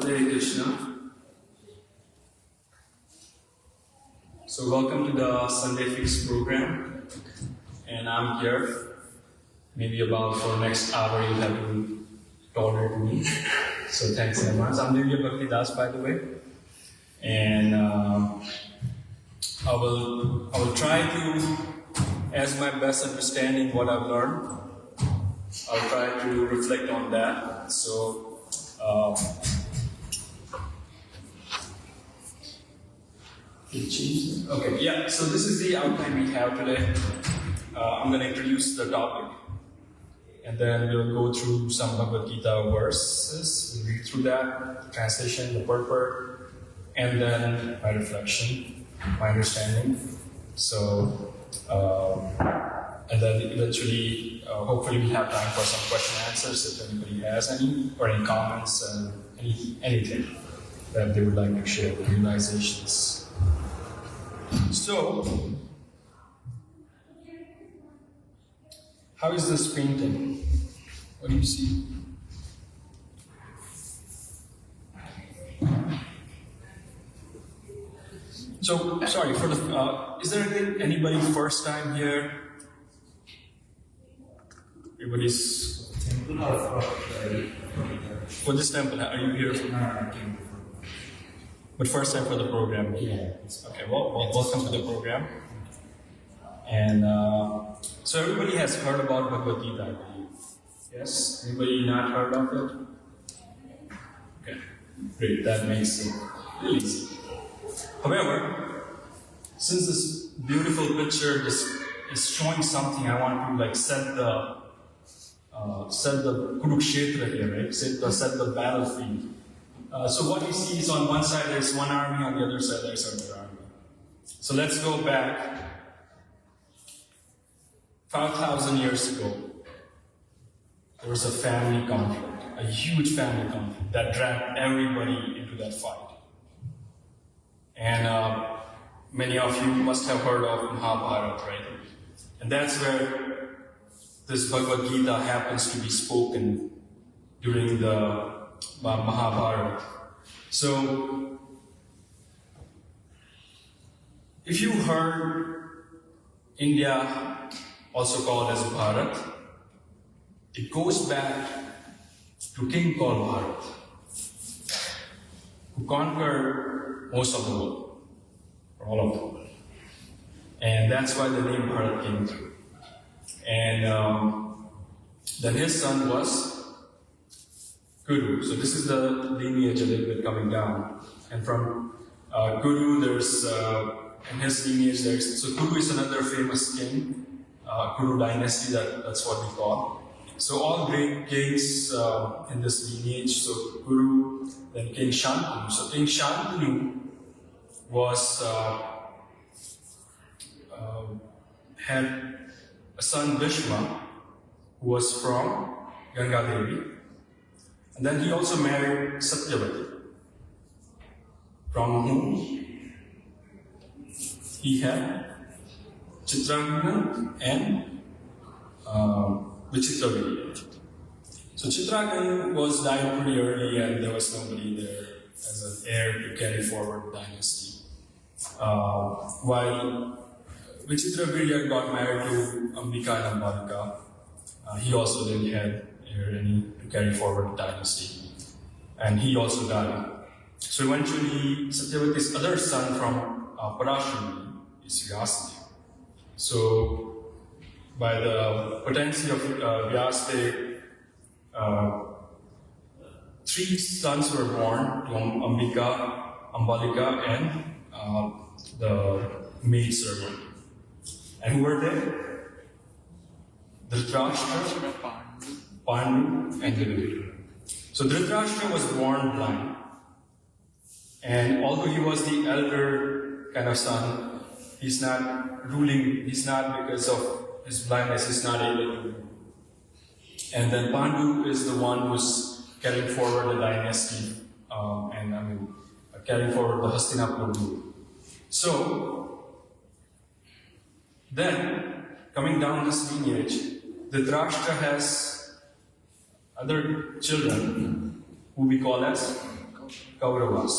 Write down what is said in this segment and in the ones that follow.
Hare Krishna. So welcome to the Sunday Fix program, and I'm here. Maybe about for next hour you'll have to tolerate me. So thanks in advance. I'm Divya Bhakti Das, by the way, and I will try to, as my best understanding what I've learned, I'll try to reflect on that. So. Okay, yeah, so this is the outline we have today. I'm going to introduce the topic, and then we'll go through some Bhagavad Gita verses. We'll read through that, the translation, the purport, and then my reflection, my understanding. So, and then eventually, hopefully we have time for some question and answers if anybody has any, or any comments and anything that they would like to share, the realizations. So, how is this painting? What do you see? So, sorry, for the, is there anybody first time here? Everybody's for this temple. Are you here? But first time for the program. Yeah. Okay. Well, welcome to the program. And so everybody has heard about Bhagavad Gita, I believe. Yes. Anybody not heard of it? Okay. Great. That makes it really easy. However, since this beautiful picture is showing something, I want to like set the Kurukshetra here, right? Set the battlefield. So what you see is on one side there's one army, on the other side there's another army. So let's go back 5,000 years ago. There was a family conflict, a huge family conflict that dragged everybody into that fight. And many of you must have heard of Mahabharata, right? And that's where this Bhagavad Gita happens to be spoken during the Mahabharata. So, if you heard India, also called as Bharat, it goes back to king called Bharat, who conquered most of the world, or all of the world. And that's why the name Bharat came through. And then his son was Guru. So this is the lineage a little bit coming down. And from Guru, there's, in his lineage, so Guru is another famous king, Guru dynasty, that's what we call. So all great kings in this lineage, so Guru, then King Shantanu. So King Shantanu was, had a son Bhishma, who was from Ganga Devi. And then he also married Satyavati, from whom he had Chitraghna and Vichitravirya. So Chitraghna was died pretty early, and there was nobody there as an heir to carry forward the dynasty. While Vichitravirya got married to Ambika and Ambalika, he also didn't have any to carry forward the dynasty, and he also died. So eventually, Satyavati's other son from Parashurani is Vyasdev. So by the potency of Vyasdev, 3 sons were born to Ambika, Ambalika, and the maid servant. And who were they? Dhritarashtra, Pandu, and Divya. So Dhritarashtra was born blind, and although he was the elder kind of son, he's not ruling, he's not, because of his blindness, he's not able to. And then Pandu is the one who's carrying forward the dynasty, carrying forward the Hastinapur rule. So, then, coming down this lineage, Dhritarashtra has other children who we call as Kauravas.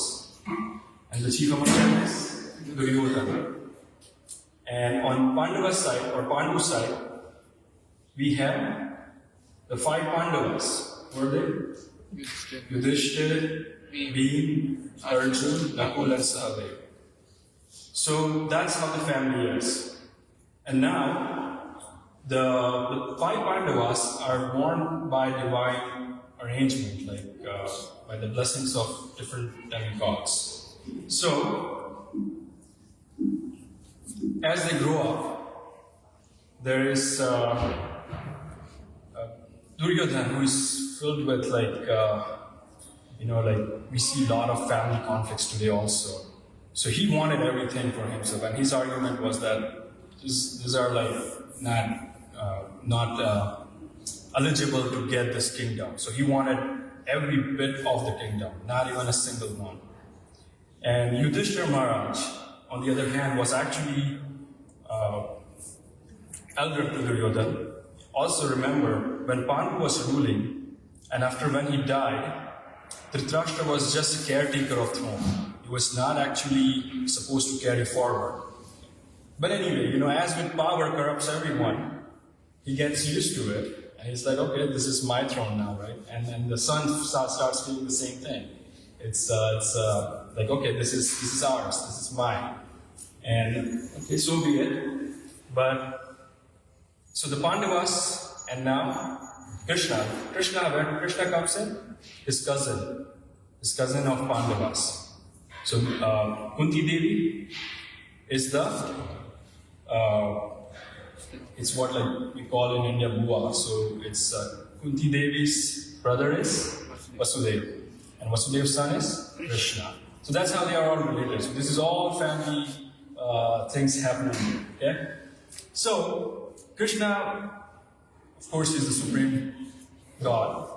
And the chief among them is Duryodhana. And on Pandava's side, or Pandu's side, we have the 5 Pandavas. Who are they? Yudhishthira, Bhim, Arjun, Nakul and Sahadev. So that's how the family is. And now, the 5 Pandavas are born by divine arrangement, like by the blessings of different demigods. So, as they grow up, there is Duryodhana, who is filled with like we see a lot of family conflicts today also. So he wanted everything for himself, and his argument was that these are like not eligible to get this kingdom. So he wanted every bit of the kingdom, not even a single one. And Yudhishthira Maharaj, on the other hand, was actually elder to Duryodhana. Also remember, when Pandu was ruling, and after when he died, Dhritarashtra was just a caretaker of throne. He was not actually supposed to carry forward. But anyway, as with power corrupts everyone, he gets used to it. And he's like, okay, this is my throne now, right? And then the son starts doing the same thing. It's like, okay, this is ours, this is mine. And okay, so be it. But, so the Pandavas, and now Krishna, where Krishna comes in? His cousin of Pandavas. So Kunti Devi is it's what like we call in India Bua. So it's Kunti Devi's brother is Vasudeva, and Vasudev's son is Krishna. So that's how they are all related. So this is all family things happening. Okay. So Krishna, of course, is the supreme God,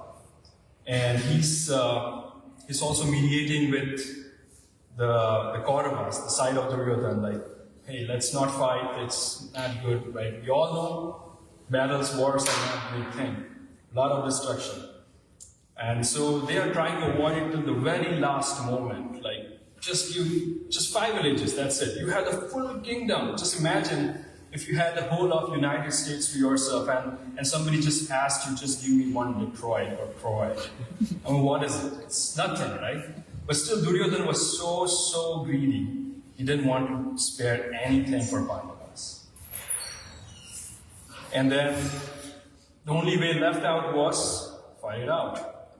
and he's also mediating with the Kauravas, the side of Duryodhana, like, hey, let's not fight, it's not good, right? We all know battles, wars are not a good thing. A lot of destruction. And so they are trying to avoid it till the very last moment. Like, just 5 villages, that's it. You have the full kingdom. Just imagine if you had the whole of United States to yourself and somebody just asked you, just give me one Detroit or Troy. I mean, what is it? It's nothing, right? But still, Duryodhana was so greedy. He didn't want to spare anything for Pandavas. And then, the only way left out was fight it out.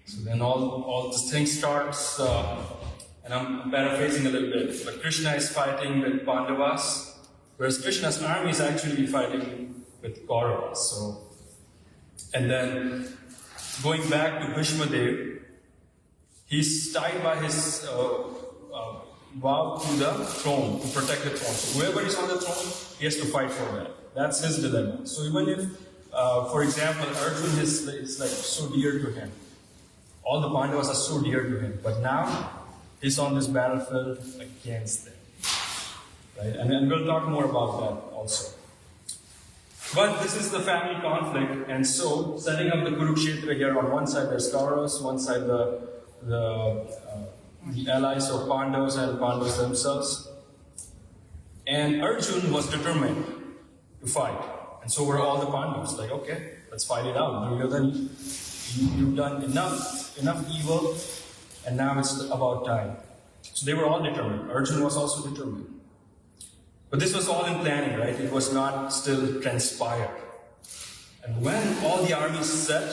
So then all this thing starts, and I'm paraphrasing a little bit, but Krishna is fighting with Pandavas, whereas Krishna's army is actually fighting with Kauravas. So, and then, going back to Bhishma Dev, he's tied by his vow to the throne, to protect the throne. So whoever is on the throne, he has to fight for that. That's his dilemma. So even if, for example, Arjun is like so dear to him, all the Pandavas are so dear to him, but now he's on this battlefield against them. Right? And we'll talk more about that also. But this is the family conflict, and so setting up the Kurukshetra here, on one side there's Kauravas, one side the allies of Pandavas and Pandavas themselves. And Arjun was determined to fight. And so were all the Pandavas, like, okay, let's fight it out. Duryodhana, you've done enough evil, and now it's about time. So they were all determined. Arjun was also determined. But this was all in planning, right? It was not still transpired. And when all the armies set,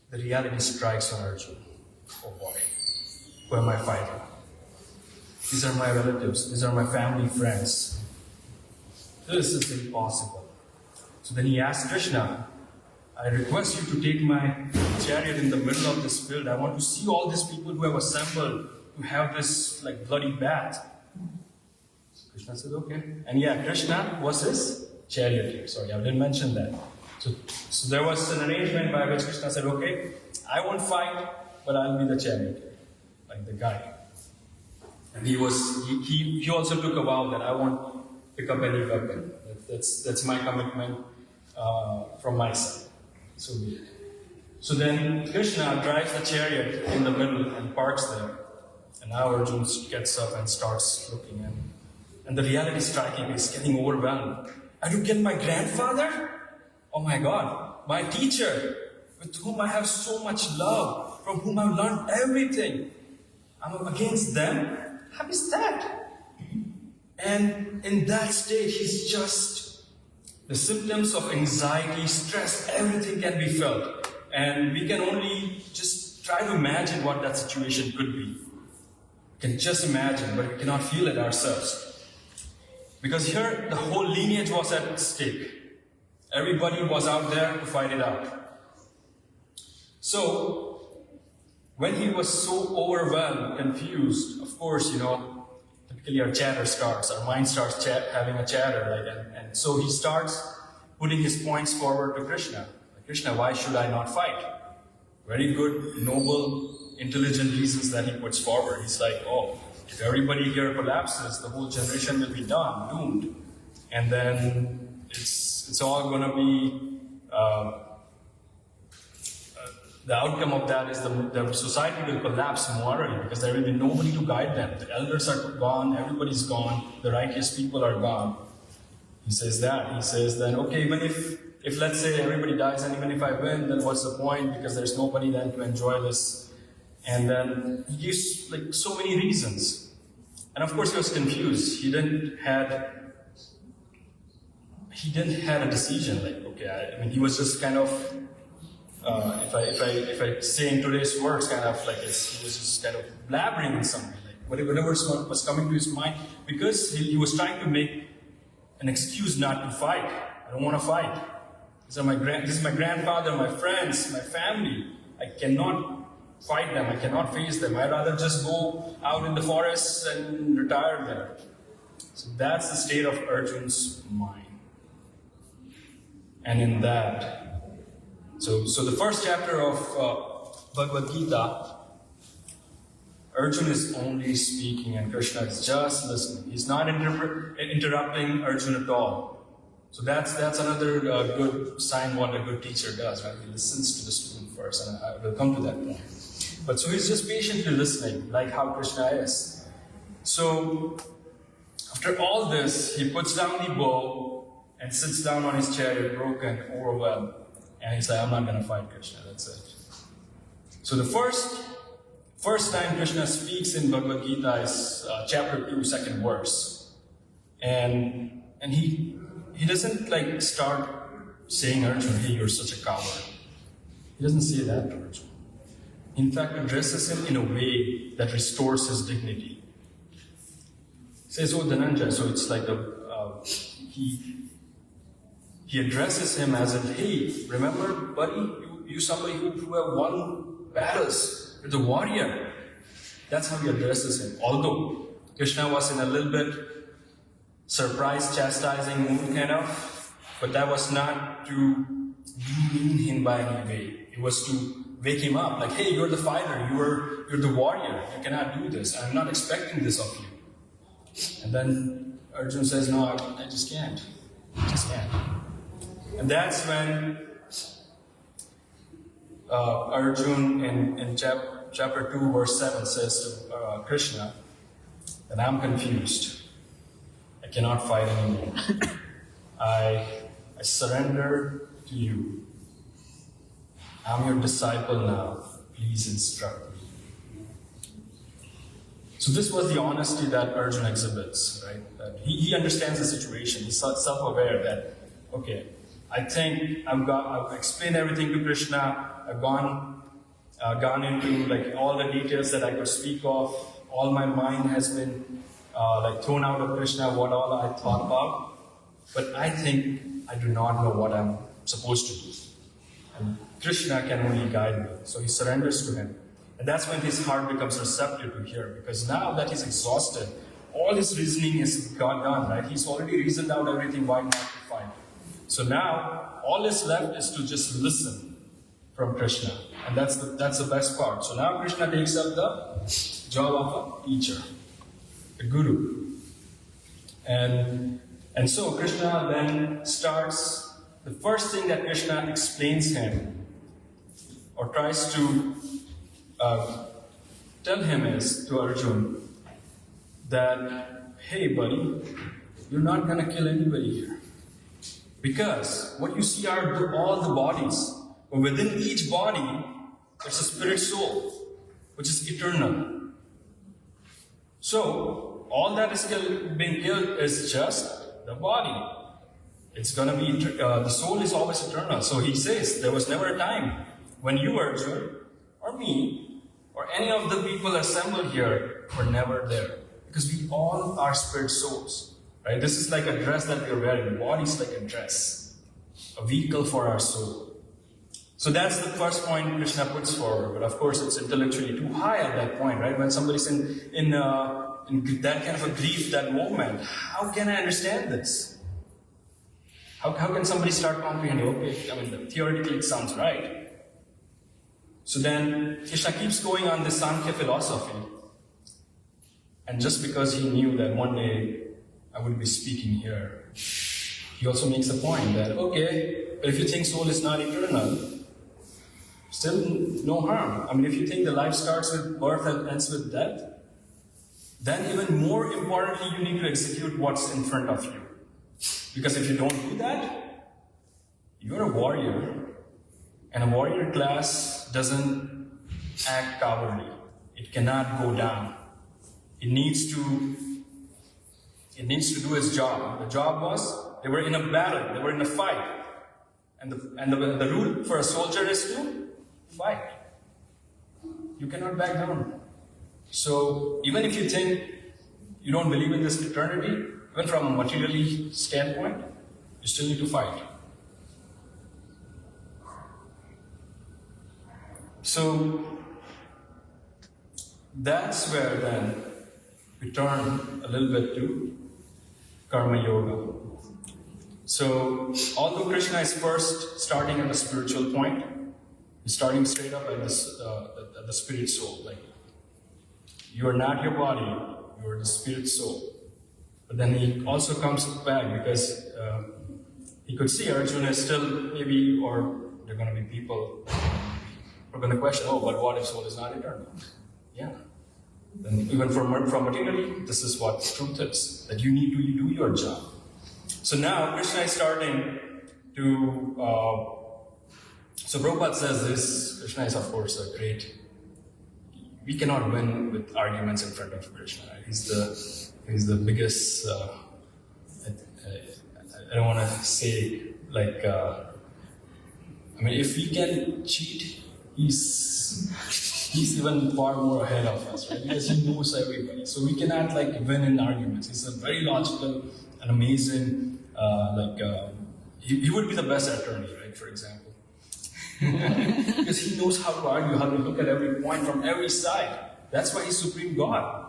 the reality strikes on Arjun. Oh boy, who am I fighting? These are my relatives, these are my family, friends. This is impossible. So then he asked Krishna, I request you to take my chariot in the middle of this field. I want to see all these people who have assembled to have this like bloody bath. So Krishna said, okay. And yeah, Krishna was his charioteer. Sorry, I didn't mention that. So there was an arrangement by which Krishna said, okay, I won't fight, but I'll be the charioteer, like the guy. And he also took a vow that I won't pick up any weapon. That's my commitment from my side. So So then Krishna drives the chariot in the middle and parks there. And now Arjuna gets up and starts looking. And the reality is striking. He's getting overwhelmed. I do kill my grandfather? Oh my God. My teacher, with whom I have so much love, from whom I've learned everything. I'm against them? How is that? And in that state, he's just, the symptoms of anxiety, stress, everything can be felt. And we can only just try to imagine what that situation could be. We can just imagine, but we cannot feel it ourselves. Because here, the whole lineage was at stake. Everybody was out there to fight it out. So, when he was so overwhelmed, confused, of course, typically our chatter starts, our mind starts having a chatter, and so he starts putting his points forward to Krishna. Krishna, why should I not fight? Very good, noble, intelligent reasons that he puts forward. He's like, oh, if everybody here collapses, the whole generation will be doomed. And then it's all going to be, the outcome of that is the society will collapse morally because there will be nobody to guide them. The elders are gone, everybody's gone, the righteous people are gone. He says that. He says then, okay, even if let's say everybody dies and even if I win, then what's the point? Because there's nobody then to enjoy this. And then he gives like so many reasons. And of course he was confused. He didn't had a decision. Like, okay, he was just kind of, if I say in today's words, kind of like he was just kind of blabbering in some way, like whatever was coming to his mind, because he was trying to make an excuse not to fight. I don't want to fight. This is my grandfather, my friends, my family. I cannot fight them. I cannot face them. I'd rather just go out in the forests and retire there. So that's the state of Arjuna's mind. And in that, so the first chapter of Bhagavad Gita, Arjuna is only speaking and Krishna is just listening. He's not interrupting Arjuna at all. So that's another good sign what a good teacher does, right? He listens to the student first, and I will come to that point. But so he's just patiently listening, like how Krishna is. So after all this, he puts down the bow and sits down on his chariot, broken, overwhelmed. And he's like, I'm not going to fight Krishna, that's it. So the first time Krishna speaks in Bhagavad Gita is chapter 2, second verse. And he doesn't like start saying Arjuna, hey, you're such a coward. He doesn't say that to Arjuna. In fact, addresses him in a way that restores his dignity. He says, oh Dhananjaya, so it's like he addresses him as in, hey, remember, buddy, you somebody who have won battles, you're the warrior. That's how he addresses him. Although Krishna was in a little bit surprised, chastising mood kind of, but that was not to demean him by any way. It was to wake him up, like, hey, you're the fighter, you're the warrior, you cannot do this, I'm not expecting this of you. And then Arjuna says, no, I just can't. I just can't. And that's when Arjuna in chapter 2, verse 7 says to Krishna that I'm confused. I cannot fight anymore. I surrender to you. I'm your disciple now. Please instruct me. So this was the honesty that Arjuna exhibits, right? That he understands the situation. He's self-aware that, okay, I think I've explained everything to Krishna. I've gone into like all the details that I could speak of. All my mind has been thrown out of Krishna, what all I thought about. But I think I do not know what I'm supposed to do. And Krishna can only guide me. So he surrenders to him. And that's when his heart becomes receptive to hear. Because now that he's exhausted, all his reasoning is done, right? He's already reasoned out everything, why not to fight? So now, all is left is to just listen from Krishna. And that's the best part. So now Krishna takes up the job of a teacher, a guru. And so Krishna then starts, the first thing that Krishna explains him or tries to tell him is, to Arjun, that, hey buddy, you're not going to kill anybody here. Because what you see are all the bodies. But within each body, there's a spirit soul, which is eternal. So, all that is being killed is just the body. It's going to be, the soul is always eternal. So he says, there was never a time when you, Arjun, or me, or any of the people assembled here were never there. Because we all are spirit souls. Right? This is like a dress that we're wearing. The body is like a dress, a vehicle for our soul. So that's the first point Krishna puts forward. But of course, it's intellectually too high at that point, right? When somebody's in that kind of a grief, that moment, how can I understand this? How can somebody start comprehending? Okay, I mean, theoretically it sounds right. So then Krishna keeps going on this Sankhya philosophy. And just because he knew that one day I would be speaking here, he also makes a point that, okay, if you think soul is not eternal, still no harm. I mean, if you think the life starts with birth and ends with death, then even more importantly, you need to execute what's in front of you. Because if you don't do that, you're a warrior. And a warrior class doesn't act cowardly. It cannot go down. It needs to do its job. The job was, they were in a battle, they were in a fight. And the rule for a soldier is to fight. You cannot back down. So even if you think you don't believe in this eternity, even from a materially standpoint, you still need to fight. So that's where then we turn a little bit to Karma Yoga. So although Krishna is first starting at the spiritual point, he's starting straight up at the spirit soul. Like, you are not your body, you are the spirit soul. But then he also comes back because he could see Arjuna is still maybe, or there are going to be people who are going to question, oh, but what if soul is not eternal? Yeah. Then even from materially, this is what the truth is, that you need to do your job. So now Krishna is starting to, so Prabhupada says this, Krishna is of course a great, we cannot win with arguments in front of Krishna. Right? He's the biggest, I don't want to say like, I mean, if we can cheat, he's even far more ahead of us, right? Because he knows everybody. So we cannot like win in arguments. He's a very logical and amazing, he would be the best attorney, right, for example. Because he knows how to argue, how to look at every point from every side. That's why he's Supreme God,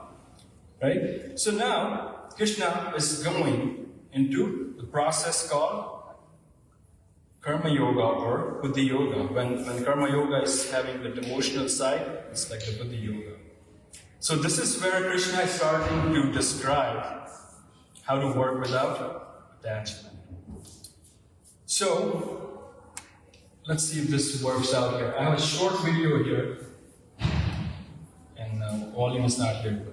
right? So now, Krishna is going into the process called Karma Yoga or Buddhi Yoga. When Karma Yoga is having the devotional side, it's like the Buddhi Yoga. So this is where Krishna is starting to describe how to work without attachment. So, let's see if this works out here. I have a short video here, and volume is not here.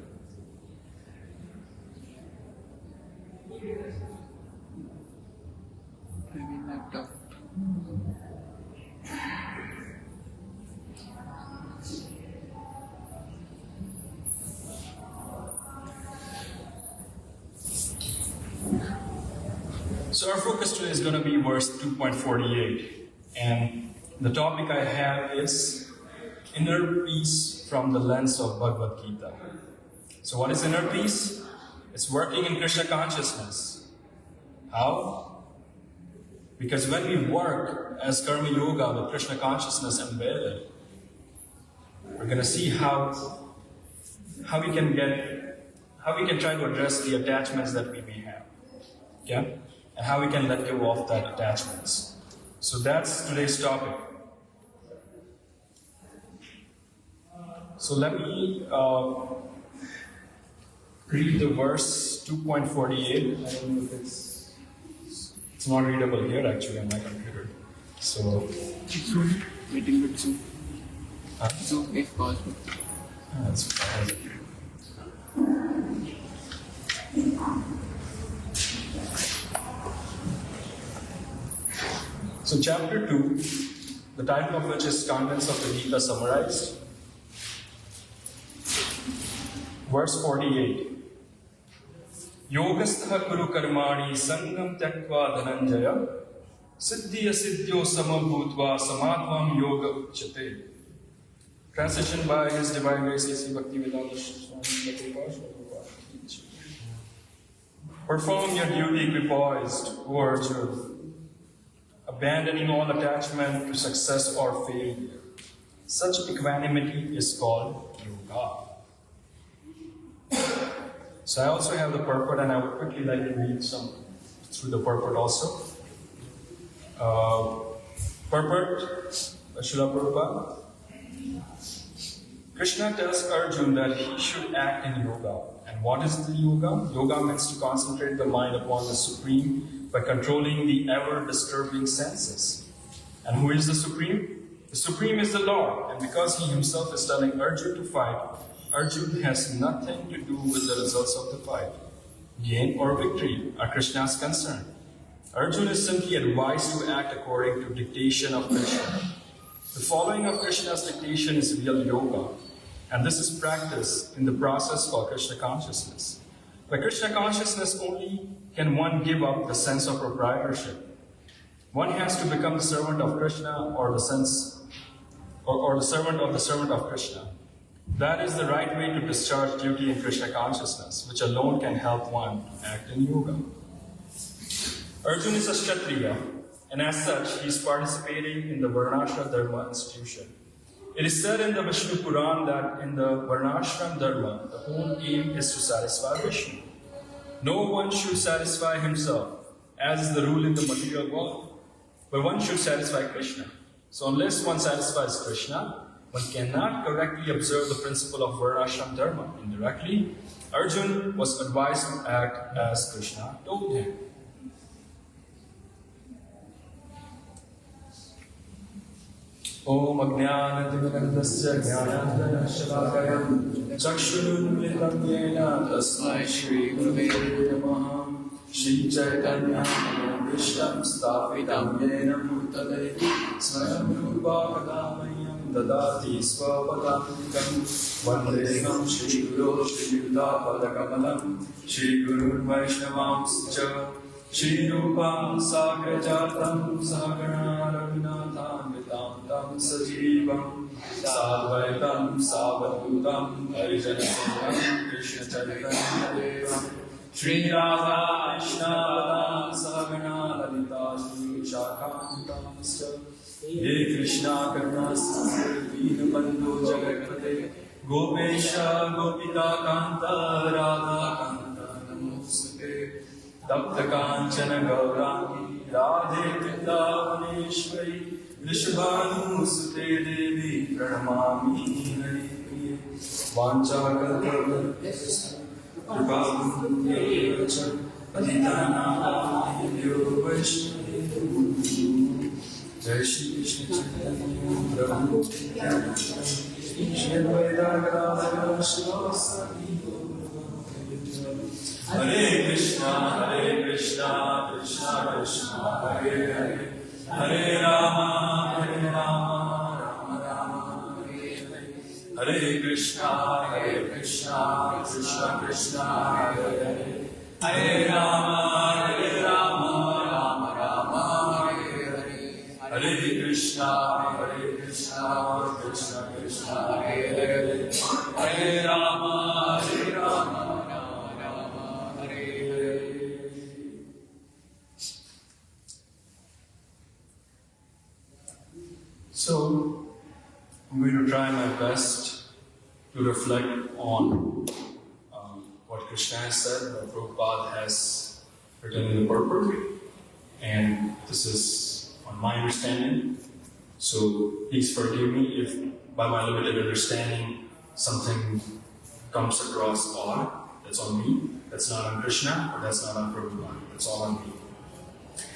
Maybe laptop. So our focus today is going to be verse 2.48. And the topic I have is inner peace from the lens of Bhagavad Gita. So what is inner peace? It's working in Krishna consciousness. How? Because when we work as Karma Yoga with Krishna consciousness embedded, we're going to see how we can try to address the attachments that we may have. Yeah? And how we can let go of that attachments. So that's today's topic. So let me read the verse 2.48. I don't know if it's not readable here actually on my computer. So Soon, meeting with soon. So, if possible. That's fine. So chapter 2, the title of which is Contents of the Gita Summarized. Verse 48. Yogastha kuru karmani sangam tyaktva dhananjaya siddhi asiddhyo samabhutva samadvam yoga uchate. Translation by His Divine Grace A.C. Bhakti. Perform your duty equipoised, O Arjuna, abandoning all attachment to success or failure. Such equanimity is called yoga. So I also have the purport, and I would quickly like to read some through the purport also. Purport, Srila Prabhupada. Krishna tells Arjuna that he should act in yoga. And what is the yoga? Yoga means to concentrate the mind upon the Supreme by controlling the ever-disturbing senses. And who is the Supreme? The Supreme is the Lord. And because he himself is telling Arjuna to fight, Arjuna has nothing to do with the results of the fight. Gain or victory are Krishna's concern. Arjuna is simply advised to act according to dictation of Krishna. The following of Krishna's dictation is real yoga. And this is practiced in the process called Krishna consciousness. By Krishna consciousness only can one give up the sense of proprietorship. One has to become the servant of Krishna or the servant of the servant of Krishna. That is the right way to discharge duty in Krishna consciousness, which alone can help one to act in yoga. Arjuna is a Kshatriya, and as such, he is participating in the Varnashram Dharma institution. It is said in the Vishnu Puran that in the Varnashram Dharma, the whole aim is to satisfy Vishnu. No one should satisfy himself, as is the rule in the material world, but one should satisfy Krishna. So unless one satisfies Krishna, one cannot correctly observe the principle of Varnashram Dharma. Indirectly, Arjuna was advised to act as Krishna told him. Om Ajnana-timirandasya Jnanandana-shalakaya Chakshurunmilitam Yena Tasmai Shri Gurave Namaha Shri Chaitanya Vishtam Sthapitam Yena Bhutale Swayam Rupa Kadamayam Dadati Swapadantikam Vandeham Shri Guru Shri Yuddha Padakamalam Shri Gurun Vaishnavamscha Shri Rupam Sagrajatam Sagarana Raghunathan Vitam Sajivam Sadvaitam Savadutam Harijanasayam Krishna Chaitanya Devam Shri Radha Krishna Sagana Lalita Shri Shakhantamscha Ye Krishna Karna Dina Bandhu Jagatpate Gopesha Gopika Kanta Radha Kanta Namostate Tapta Kanchana Gaurangi Radhe Vrindavaneshwari Vrishabhanusute Devi Pranamami Hari Priye Vancha Kalpatarubhyascha Kripabhundyevacha Patitanam Vaishnavibhyo Jai Shri Krishna Chaitanya Prabhu Nityananda Shri Advaita Gadadhara Shivasati Hare Krishna, Krishna Krishna, Hare Hare, Hare Rama, Rama Rama, Hare Hare, Hare Krishna, Krishna Krishna, Hare Hare, Hare Rama, Rama Rama, Hare Hare, Hare Krishna, Krishna Krishna, Hare Hare, Hare Rama, Rama. So, I'm going to try my best to reflect on what Krishna has said, what Prabhupada has written in the purport, and this is on my understanding. So, please forgive me if by my limited understanding something comes across odd. That's on me. That's not on Krishna, or that's not on Prabhupada. That's all on me.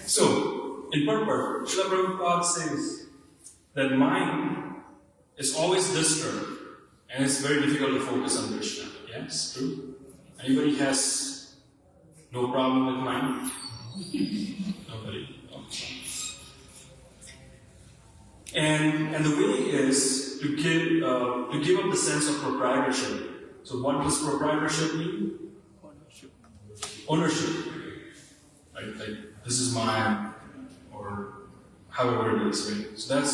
So, in purport, Srila Prabhupada says that mind is always disturbed, and it's very difficult to focus on Krishna. Yes, true? Anybody has no problem with mine? Nobody? Okay. And the way is to give up the sense of proprietorship. So what does proprietorship mean? Ownership. Right? Like, this is mine, or however it is, right? So that's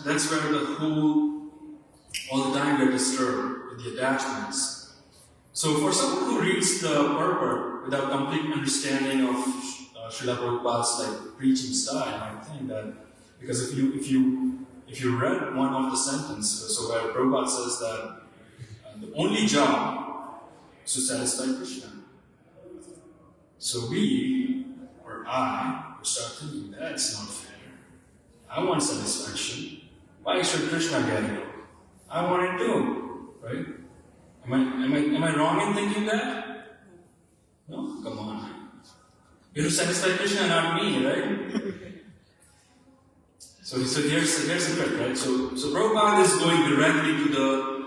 that's where the whole, all the time we're disturbed with the attachments. So for someone who reads the purport without complete understanding of Srila Prabhupada's like preaching style, I think that because if you read one of the sentences, so where Prabhupada says that the only job is to satisfy Krishna. So we, or I, will start thinking that's not fair. I want satisfaction. Why should Krishna get it? I want it too, right? Am I wrong in thinking that? No, come on. You have to satisfy Krishna, not me, right? So here's the trick, right? So Prabhupada is going directly to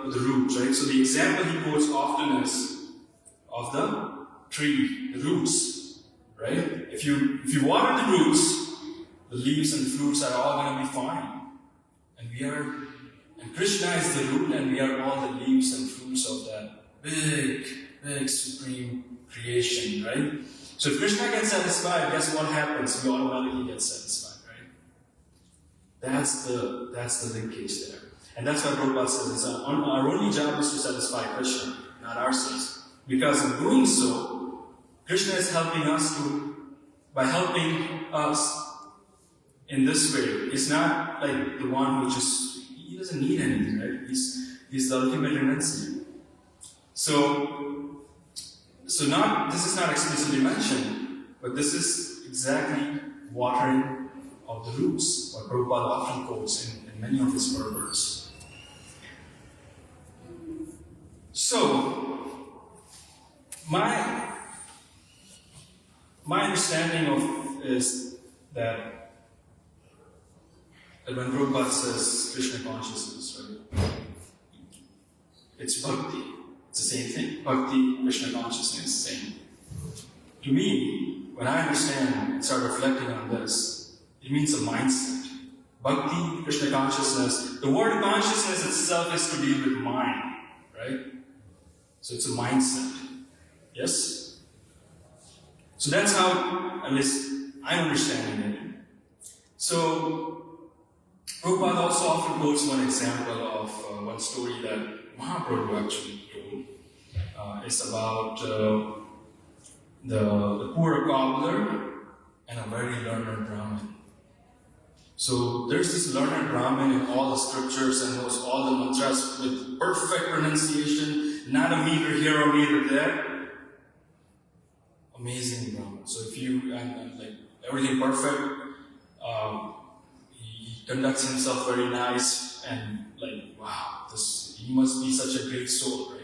the roots, right? So the example he quotes often is of the tree, the roots, right? If you water the roots, the leaves and the fruits are all going to be fine. And Krishna is the root, and we are all the leaves and fruits of that big, supreme creation, right? So if Krishna gets satisfied, guess what happens? We automatically get satisfied, right? That's the linkage there. And that's why Prabhupada says our only job is to satisfy Krishna, not ourselves. Because in doing so, Krishna is helping us by helping us in this way. He's not like the one who he doesn't need anything, right? He's the ultimate renunciant. So this is not explicitly mentioned, but this is exactly watering of the roots, what Prabhupada often quotes in many of his purports. So, my understanding is that when Prabhupada says Krishna consciousness, right? It's Bhakti. It's the same thing. Bhakti, Krishna consciousness, same. To me, when I understand and start reflecting on this, it means a mindset. Bhakti, Krishna consciousness. The word consciousness itself is to deal with mind, right? So it's a mindset. Yes? So that's how, at least, I'm understanding it. So, Prabhupada also often quotes one example of one story that Mahaprabhu actually told. It's about the poor cobbler and a very learned Brahmin. So there's this learned Brahmin in all the scriptures and knows all the mantras with perfect pronunciation, not a meter here or meter there. Amazing Brahmin. So and like everything perfect, he conducts himself very nice and like, wow, he must be such a great soul, right?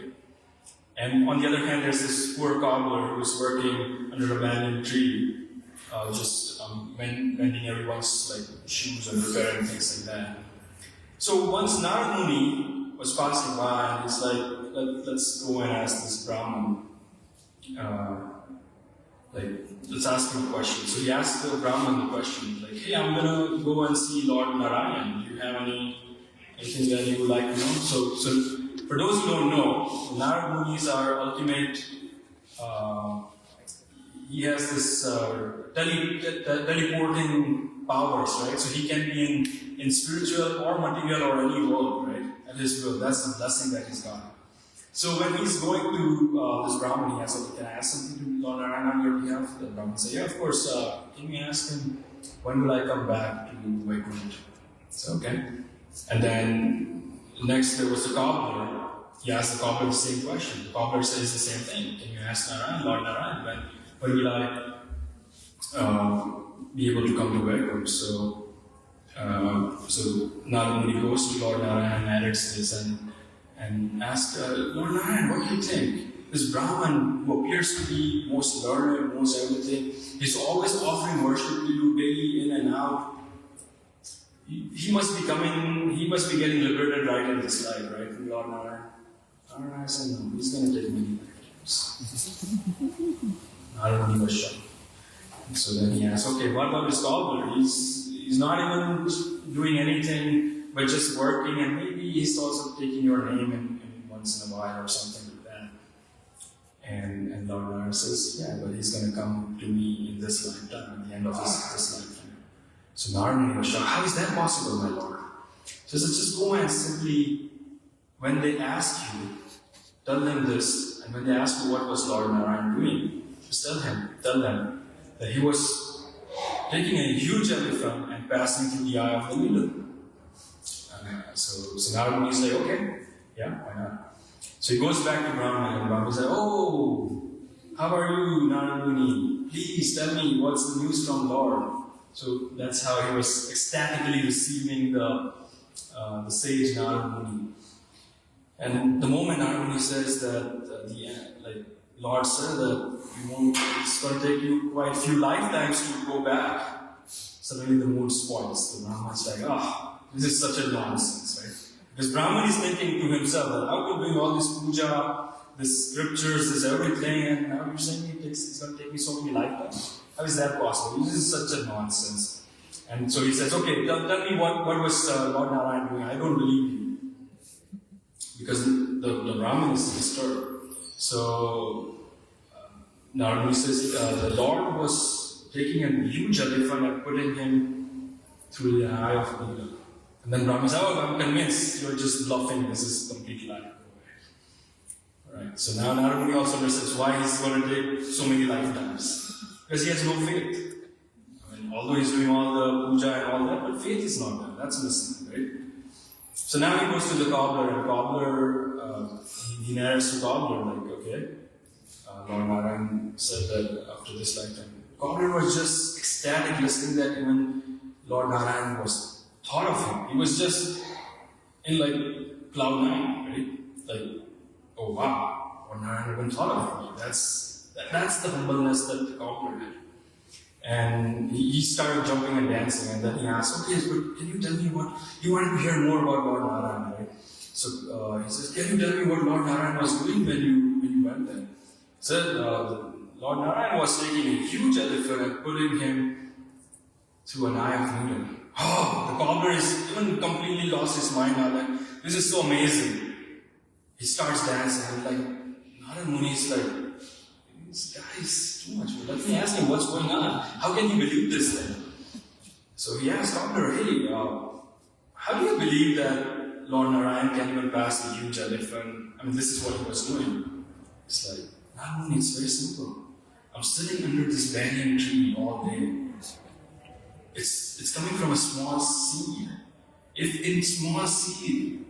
And on the other hand, there's this poor cobbler who's working under a banyan tree, just mending everyone's like shoes and repairing things like that. So once Narad Muni was passing by, and he's like, let's go and ask this Brahmin, let's ask him a question. So he asked the Brahmin the question, like, hey, I'm gonna go and see Lord Narayan. Do you have anything that you would like to know? So for those who don't know, Narad Muni is our ultimate. He has this teleporting powers, right? So he can be in spiritual or material or any world, right? At his will. That's the blessing that he's got. So when he's going to this Brahmin, he asks, can I ask something to Lord Narayan on your behalf? The Brahmin says, yeah, of course. Can you ask him, when will I come back to Vaikuntha? So, okay. And then next there was the cobbler. He asked the cobbler the same question. The cobbler says the same thing. Can you ask Narayan, Lord Narayan, when will I be able to come to Vaikuntha? So Narad Muni goes to Lord Narayan, narrates this and asks, Lord Narayan, what do you think? This Brahman who appears to be most learned, most everything, he's always offering worship to you daily in and out. he must be getting liberated right in this life, right? From Lord Narayan. Narayan said, no, he's going to take many lifetimes. Narayan was shocked. So then he asked, okay, what about his cobbler? He's not even doing anything but just working, and maybe he's also taking your name in once in a while or something like that. And Lord Narayan says, yeah, but he's going to come to me in this lifetime, at the end of this lifetime. So Narayan was shocked, how is that possible, my Lord? So he says, just go and simply, when they ask you, tell them this, and when they ask you what was Lord Narayan doing, just tell them that he was taking a huge elephant and passing through the eye of the needle. So Narada is like, okay, yeah, why not? So he goes back to Brahma, and Brahma is like, oh, how are you, Narada Muni? Please tell me what's the news from Lord. So that's how he was ecstatically receiving the sage Narada Muni. And the moment Narada Muni says that Lord said that it's going to take you quite a few lifetimes to go back, suddenly the mood spoils. The Brahman is like, this is such a nonsense, right? Because Brahman is thinking to himself that how to bring all this puja, this scriptures, this everything, and now you're saying it's going to take me so many lifetimes? How is that possible? This is such a nonsense. And so he says, okay, tell me what was Lord Narayan doing? I don't believe you. Because the Brahman is disturbed. So Narada says the Lord was taking a huge elephant and putting him through the eye of the needle. And then Brahma says, I'm convinced you're just bluffing, this is complete lie. Alright, so now Narada also understands why he's going to take so many lifetimes. Because he has no faith. I mean, although he's doing all the puja and all that, but faith is not there. That's missing, right? So now he goes to the cobbler, and cobbler, he narrates to cobbler, like, okay, Lord Narayan said that after this lifetime. Cobbler was just ecstatic listening that even Lord Narayan was thought of him. He was just in like cloud nine, right? Like, oh wow, Lord Narayan even thought of me. That's the humbleness that the cobbler did. And he started jumping and dancing, and then he asked, okay, but can you tell me what, you wanted to hear more about Lord Narayan, right? So he says, can you tell me what Lord Narayan was doing when you went there? He said, Lord Narayan was taking a huge elephant and putting him through an eye of needle. Oh, the cobbler is even completely lost his mind now, like, this is so amazing. He starts dancing, and like, Narada Muni is like, this guy is too much. Let me ask him what's going on. How can you believe this thing? So he asked cobbler, hey, how do you believe that Lord Narayan can even pass a huge elephant? I mean, this is what he was doing. It's like, Narada Muni, it's very simple. I'm sitting under this banyan tree all day. It's coming from a small seed. If in small seed,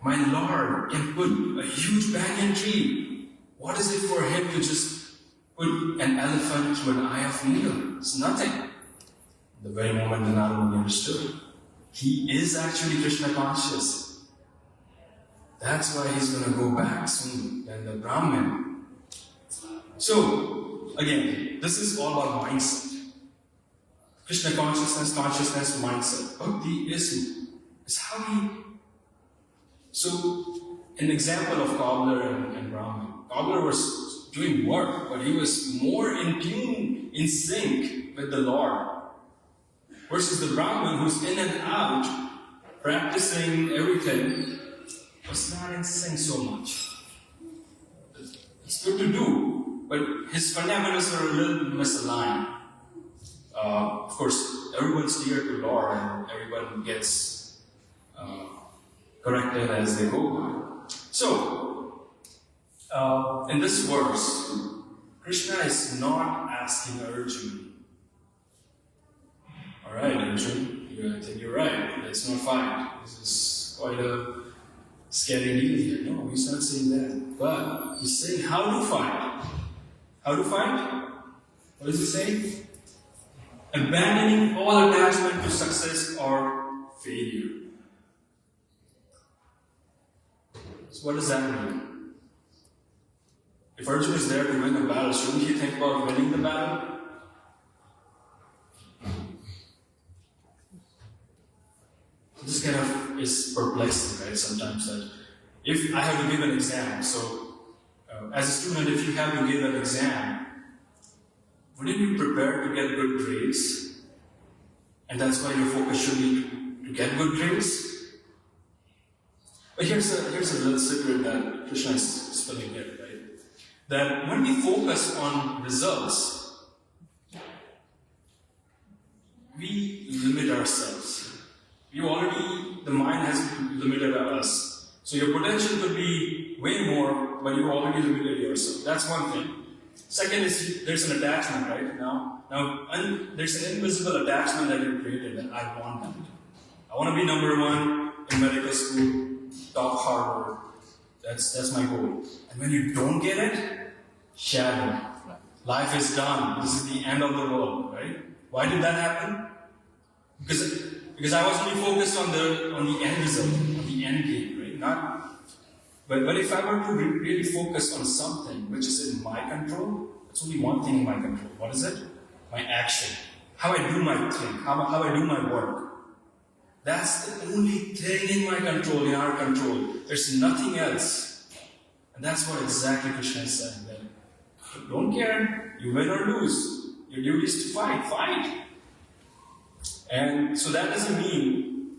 my Lord can put a huge banyan tree, what is it for him to just put an elephant through an eye of needle? It's nothing. The very moment the Narada Muni understood, he is actually Krishna conscious. That's why he's going to go back soon than the Brahmin. So, again, this is all about mindset. Krishna consciousness, mindset. Bhakti is how we... So, an example of cobbler and Brahmin. Cobbler was doing work, but he was more in tune, in sync with the Lord. Versus the Brahmin, who's in and out, practicing everything, was not in sync so much. It's good to do, but his fundamentals are a little misaligned. Of course, everyone's dear to Lord, and everyone gets corrected as they go by. So, in this verse, Krishna is not asking Arjuna, alright Arjuna, I think you're right, let's not fight. This is quite a scary deal here. No, he's not saying that. But he's saying how to fight. How to fight? What does he say? Abandoning all attachment to success or failure. So what does that mean? If Arjuna is there to win the battle, shouldn't he think about winning the battle? is perplexing, right? Sometimes that if I have to give an exam, so as a student, if you have to give an exam, wouldn't you prepare to get good grades? And that's why your focus should be to get good grades? But here's a little secret that Krishna is spelling here, right? That when we focus on results, we limit ourselves. The mind has limited us. So your potential could be way more, but you already limited yourself. That's one thing. Second is there's an attachment, right? Now there's an invisible attachment that you created that I want that. I want to be number one in medical school, top Harvard. That's my goal. And when you don't get it, shadow. Life is done. This is the end of the world, right? Why did that happen? Because I was only focused on the end result, on the end game, right? But if I were to really focus on something which is in my control, there's only one thing in my control. What is it? My action. How I do my thing. How I do my work. That's the only thing in my control, in our control. There's nothing else. And that's what exactly Krishna is saying. That don't care. You win or lose. Your duty is to fight. Fight. And so that doesn't mean,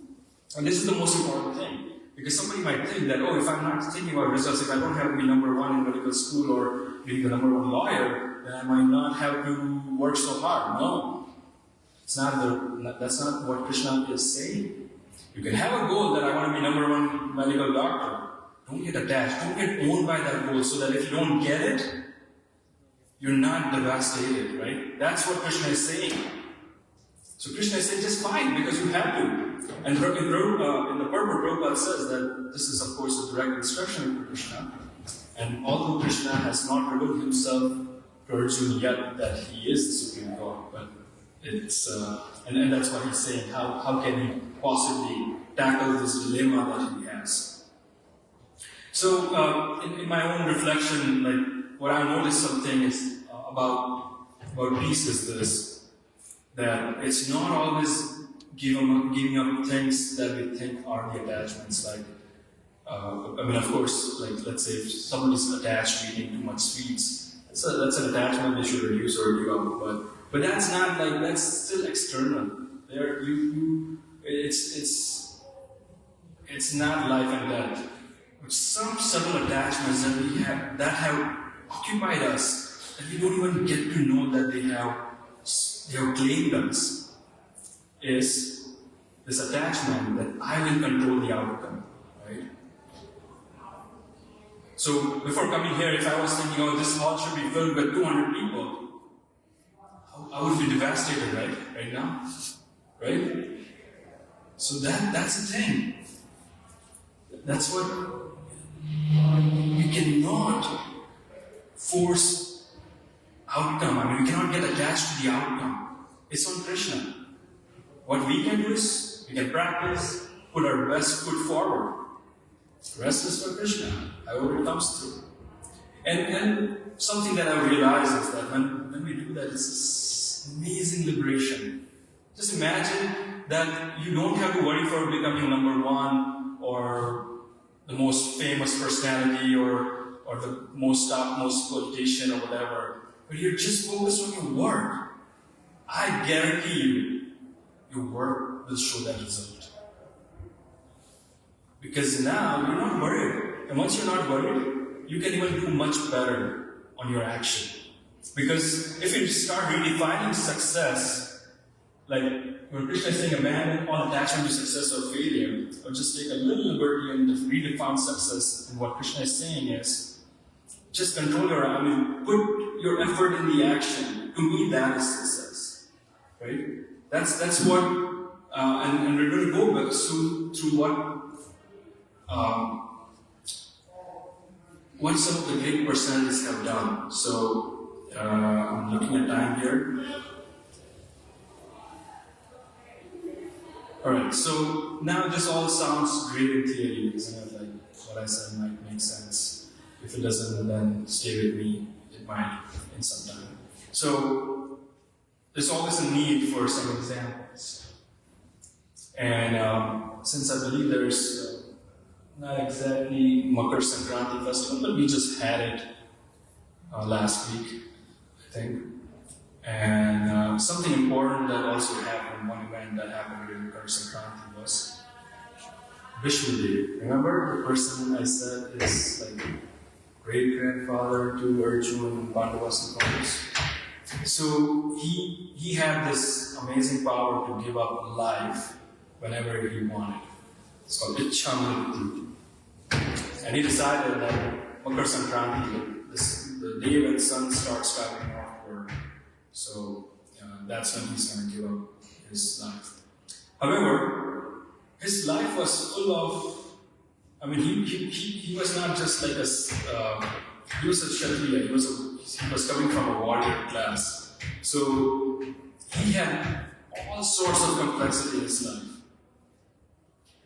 and this is the most important thing, because somebody might think that, if I'm not thinking about results, if I don't have to be number one in medical school or being the number one lawyer, then I might not have to work so hard. No. That's not what Krishna is saying. You can have a goal that I want to be number one medical doctor. Don't get attached. Don't get owned by that goal so that if you don't get it, you're not devastated, right? That's what Krishna is saying. So Krishna is saying, just fight because you have to. And in the purport, Prabhupada says that this is, of course, a direct instruction for Krishna. And although Krishna has not revealed himself to Arjuna yet that he is the Supreme God, but it's and that's what he's saying. How can he possibly tackle this dilemma that he has? So in my own reflection, like what I noticed something is about peace is this, that it's not always giving up things that we think are the attachments. Like of course, like let's say if somebody's attached to eating too much sweets, that's an attachment they should reduce or give up. But that's not that's still external. There it's not life and death. But some subtle attachments that have occupied us, that we don't even get to know that they have claimed us, is this attachment that I will control the outcome, right? So before coming here, if I was thinking, this hall should be filled with 200 people, I would be devastated, right now, right? So that's the thing. That's what we cannot force outcome. We cannot get attached to the outcome. It's on Krishna. What we can do is we can practice, put our best foot forward. The rest is for Krishna, however it comes through. And something that I realize is that when we do that, it's this amazing liberation. Just imagine that you don't have to worry for becoming number one or the most famous personality or the most politician or whatever, but you're just focused on your work. I guarantee you, your work will show that result. Because now you're not worried. And once you're not worried, you can even do much better on your action. Because if you start redefining success, like when Krishna is saying abandon all attachment to success or failure, or just take a little liberty and redefine success, and what Krishna is saying is, just control put your effort in the action. To me, that is success. Right? That's what, and we're going to go back through what some of the great personalities have done. So, I'm looking at time here. Alright, so now this all sounds great in theory, isn't it? Like what I said might make sense. If it doesn't, then stay with me. It might in some time. So, there's always a need for some examples. And since I believe there's not exactly Makar Sankranti festival, but we just had it last week, I think. And something important that also happened, one event that happened during Makar Sankranti was Vishnudev. Remember the person I said is like great-grandfather to Arjuna, Pandavas and Kauravas? So he had this amazing power to give up life whenever he wanted. It's called Ichhamriti. And he decided that Makar Sankranti, the day when the sun starts traveling northward, so that's when he's going to give up his life. However, his life was full of, he was not just like he was a Kshatriya, he was coming from a warrior class. So he had all sorts of complexity in his life.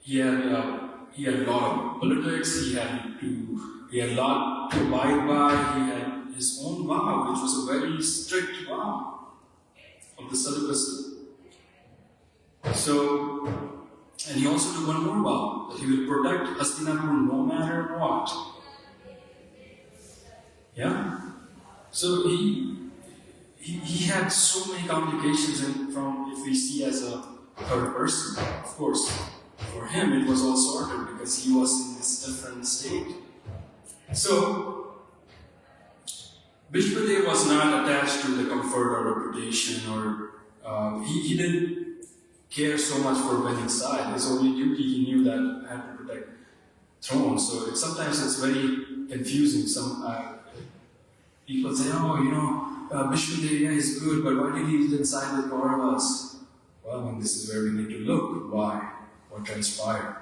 He had a lot of politics, he had a lot to abide by, he had his own vow, which was a very strict vow of the celibacy. So, and he also took one more vow, that he will protect Hastinapur no matter what. Yeah? So he had so many complications from, if we see as a third person, of course. For him, it was all sorted because he was in this different state. So, Vishnudev was not attached to the comfort or reputation, or he didn't care so much for winning side. His only duty, he knew that had to protect throne. So sometimes it's very confusing. Some people say, Vishnudev is good, but why did he then side with Kauravas? Well, this is where we need to look. Why? What transpired?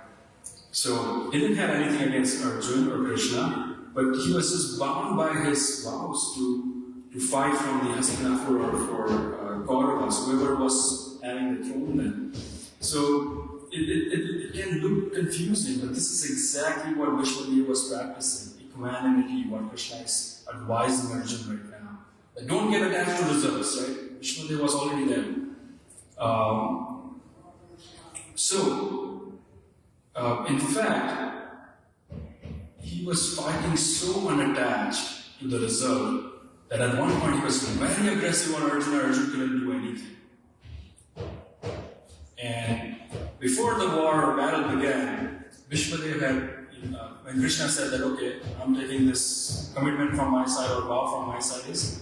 So he didn't have anything against Arjuna or Krishna, but he was just bound by his vows to fight from the Hastinapur or for Kauravas, whoever was having the throne then. So it can look confusing, but this is exactly what Vishnudev was practicing, equanimity, what Krishna is advising Arjuna right now. But don't get attached to results, right? Vishnudev was already there. In fact, he was fighting so unattached to the result that at one point he was very aggressive on Arjuna. Arjuna couldn't do anything. And before the war or battle began, Vishnudev had, when Krishna said that, okay, I'm taking this commitment from my side or vow from my side is,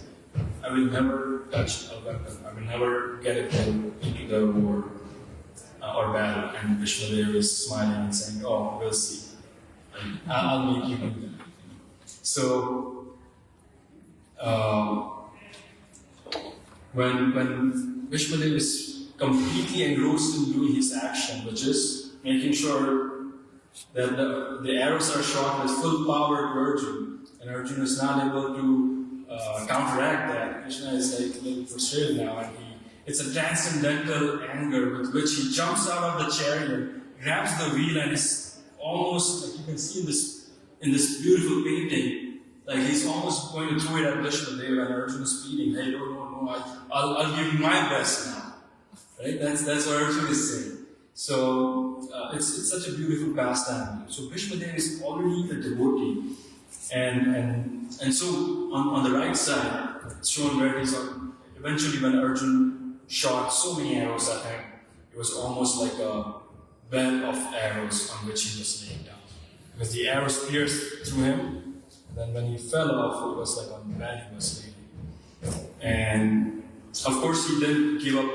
I will never touch a weapon. I will never get it into the war or battle. And Vishnudev is smiling and saying, oh, we'll see. I'll make you do that. So, when Vishnudev is completely engrossed in doing his action, which is making sure that the arrows are shot with full power to Arjuna, and Arjuna is not able to counteract that. Krishna is like a little frustrated now, and it's a transcendental anger with which he jumps out of the chariot, grabs the wheel, and is almost, like you can see in this beautiful painting, like he's almost going to throw it at Vishnudev, and Arjuna is pleading, hey, no, I'll give you my best now. Right? That's what Arjuna is saying. So it's such a beautiful pastime. So Vishnudev is already a devotee, and so on the right side, it's shown where he's on. Eventually, when Arjuna shot so many arrows at him, it was almost like a bed of arrows on which he was laying down, because the arrows pierced through him, and then when he fell off, it was like on the bed he was laying. And of course, he didn't give up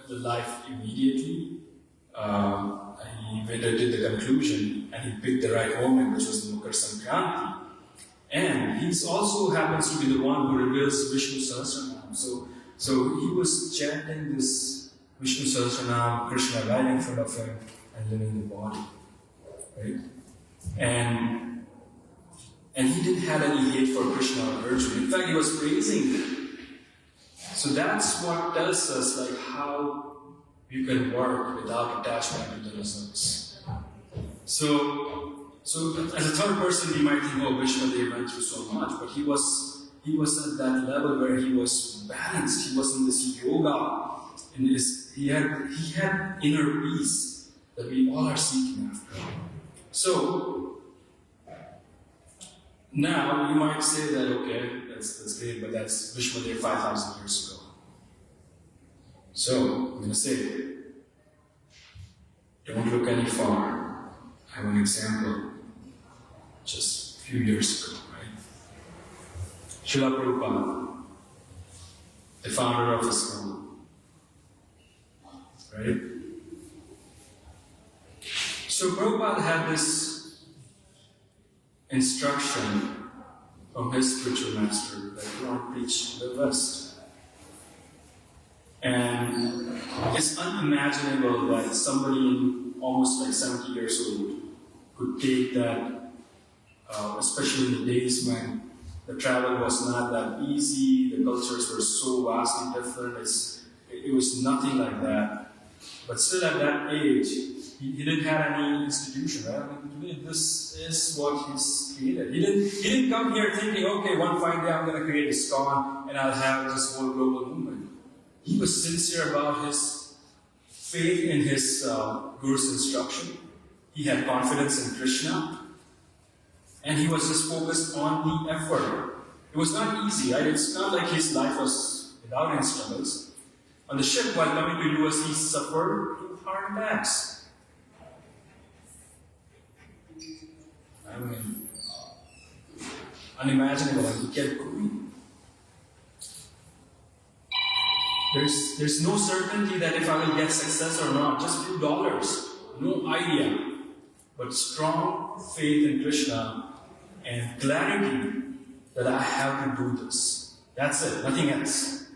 the life immediately. He waited till the conclusion, and he picked the right moment, which was the Makar Sankranti. And he also happens to be the one who reveals Vishnu Sahasranam. So he was chanting this Vishnu Sahasranam, Krishna right in front of him, and living the body. Right? And he didn't have any hate for Krishna or Arjuna. In fact, he was praising them. So that's what tells us like how you can work without attachment to the results. So as a third person, we might think, oh, Vishnudev went through so much, but he was at that level where he was balanced. He was in this yoga, he had inner peace. that we all are seeking after. So, now you might say that, okay, that's great, but that's Vishwadev 5,000 years ago. So, I'm going to say, don't look any far. I have an example just a few years ago, right? Srila Prabhupada, the founder of Islam, right? So Prabhupada had this instruction from his spiritual master that you don't preach the West. And it's unimaginable that somebody almost like 70 years old could take that, especially in the days when the travel was not that easy, the cultures were so vastly different, it was nothing like that. But still at that age, he didn't have any institution, right? I mean, today this is what he's created. He didn't come here thinking, okay, one fine day I'm going to create a ISKCON and I'll have this whole global movement. He was sincere about his faith in his Guru's instruction. He had confidence in Krishna. And he was just focused on the effort. It was not easy, right? It's not like his life was without any struggles. On the ship, while coming to US, he suffered 2 heart attacks. I mean, unimaginable, and he kept going. There's no certainty that if I will get success or not, just few dollars, no idea. But strong faith in Krishna and clarity that I have to do this. That's it, nothing else.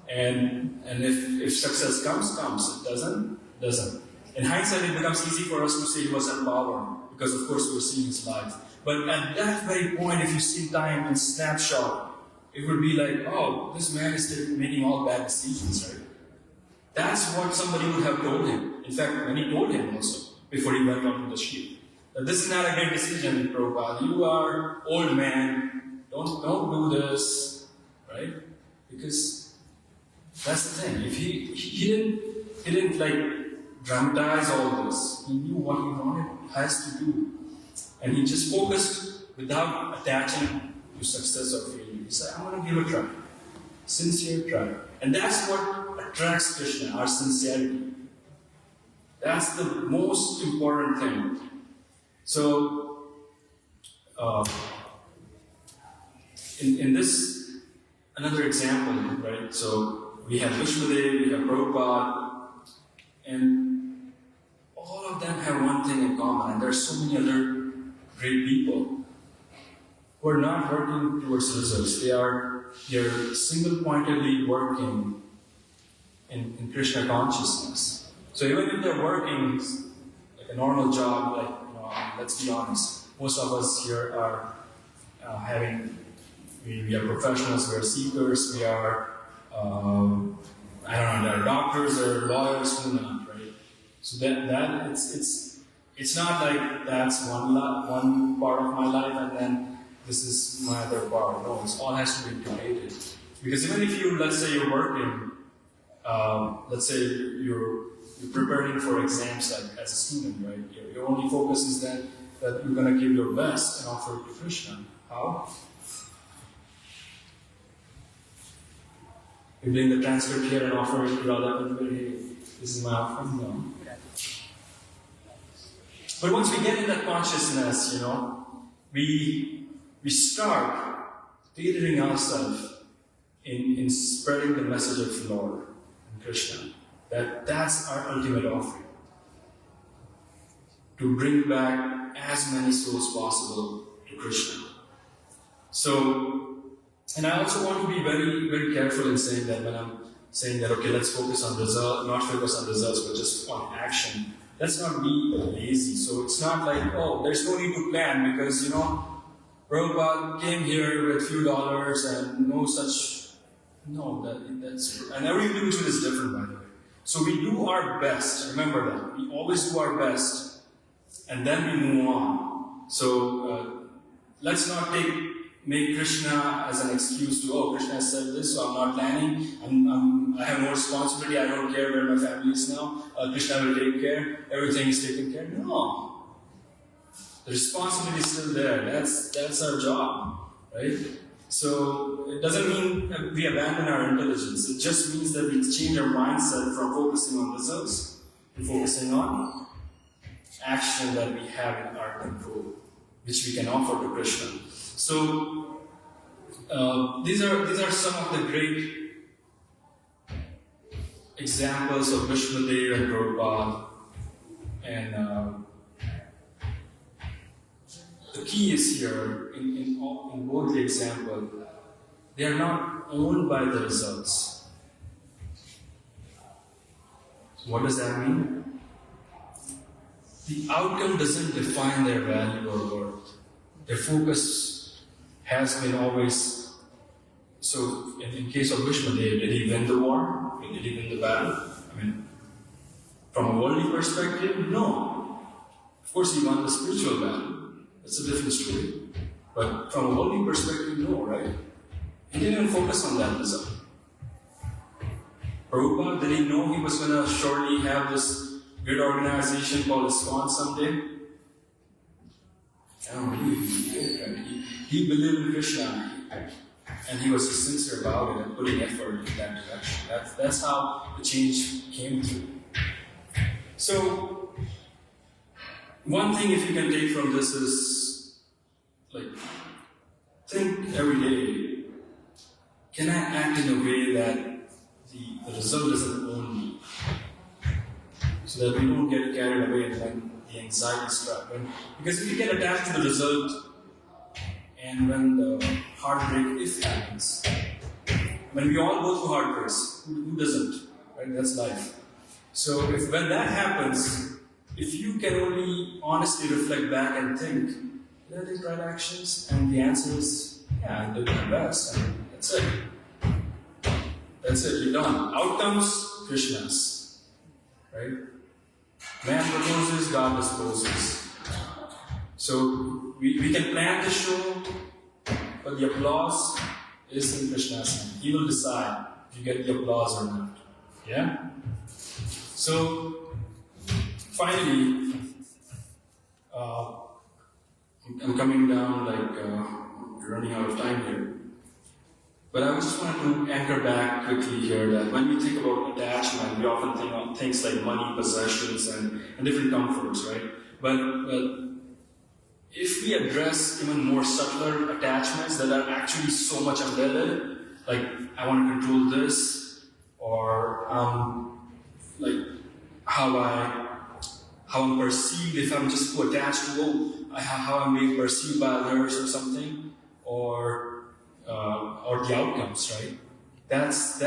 And if success comes. If it doesn't. In hindsight, it becomes easy for us to say he was empowered, because of course we're seeing his life. But at that very point, if you see time in snapshot, it would be like, oh, this man is still making all bad decisions, right? That's what somebody would have told him. In fact, when he told him also, before he went onto the ship, that this is not a great decision, Prabhupada. You are old man. Don't do this, right? Because that's the thing. If he didn't like dramatize all this. He knew what he has to do, and he just focused without attaching to success or failure. He said, I'm going to give a try. Sincere try. And that's what attracts Krishna, our sincerity. That's the most important thing. So, in this, another example, right? So, we have Vishwadev, we have Prabhupada, and all of them have one thing in common, and there are so many other great people who are not working towards results. They're single-pointedly working in Krishna consciousness. So even if they're working like a normal job, like, let's be honest, most of us here are we are professionals, we are seekers, we are, they're doctors, they're lawyers, who not, right? So that it's not like that's one part of my life and then this is my other part. No, it all has to be integrated. Because even if let's say you're working, let's say you're preparing for exams like as a student, right? Your only focus is that you're going to give your best and offer it to Krishna. How? You bring the transcript here and offer it to Radha, hey, this is my offering. No. But once we get in that consciousness, we start tailoring ourselves in spreading the message of the Lord and Krishna. That's our ultimate offering. To bring back as many souls possible to Krishna. So, and I also want to be very, very careful in saying that when I'm saying that, okay, let's focus on results, not focus on results, but just on action. Let's not be lazy. So it's not like, oh, there's no need to plan because, Prabhupada came here with a few dollars and no such. No, that's. And every individual is different, by the way. So we do our best. Remember that. We always do our best. And then we move on. So let's not take make Krishna as an excuse to, oh, Krishna has said this, so I'm not planning, I have no responsibility, I don't care where my family is now, Krishna will take care, everything is taken care of. No. The responsibility is still there. That's our job, right? So it doesn't mean we abandon our intelligence. It just means that we change our mindset from focusing on results to focusing on action that we have in our control, which we can offer to Krishna. So these are some of the great examples of Vishwadev and Prabhupada. And the key is here, in both the example, they are not owned by the results. So what does that mean? The outcome doesn't define their value or worth. Their focus has been always, so in case of Vishwadev, did he win the war? Did he win the battle? I mean, from a worldly perspective, no. Of course he won the spiritual battle. It's a different story. But from a worldly perspective, no, right? He didn't even focus on that result. Prabhupada, did he know he was going to shortly have this great organization called ISKCON someday? I don't believe he did, right? He believed in Krishna, and he was sincere about it and putting effort in that direction. That's how the change came through. So, one thing if you can take from this is, like, think every day, can I act in a way that the result doesn't own me? So that we don't get carried away and when the anxiety strikes. Because if you get attached to the result, and when the heartbreak happens, when we all go through heartbreaks, who doesn't? Right? That's life. So when that happens, if you can only honestly reflect back and think, did I take right actions? And the answer is, yeah, I did my best. And that's it. That's it, you're done. Outcomes, Krishna's. Right? Man proposes, God disposes. So we can plan the show, but the applause is in Krishna's hand. He will decide if you get the applause or not. Yeah? So, finally, I'm coming down, we're running out of time here. But I just wanted to anchor back quickly here that when we think about attachment, we often think of things like money, possessions, and different comforts, right? But if we address even more subtler attachments that are actually so much embedded, like I want to control this, or how I'm perceived, if I'm just too attached to how I'm being perceived by others or something, or the outcomes, right? That's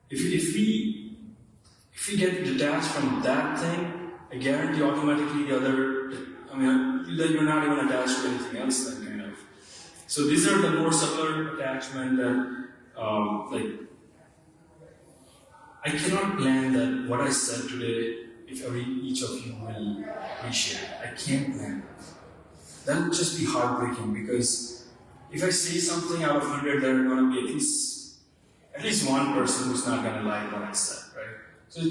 if we get detached from that thing, I guarantee automatically the other, then you're not even attached to anything else then, kind of. So these are the more subtler attachment that, I cannot plan that what I said today, if each of you will appreciate it. I can't plan that. That would just be heartbreaking, because if I say something out of 100, there are going to be at least one person who's not going to like what I said, right? So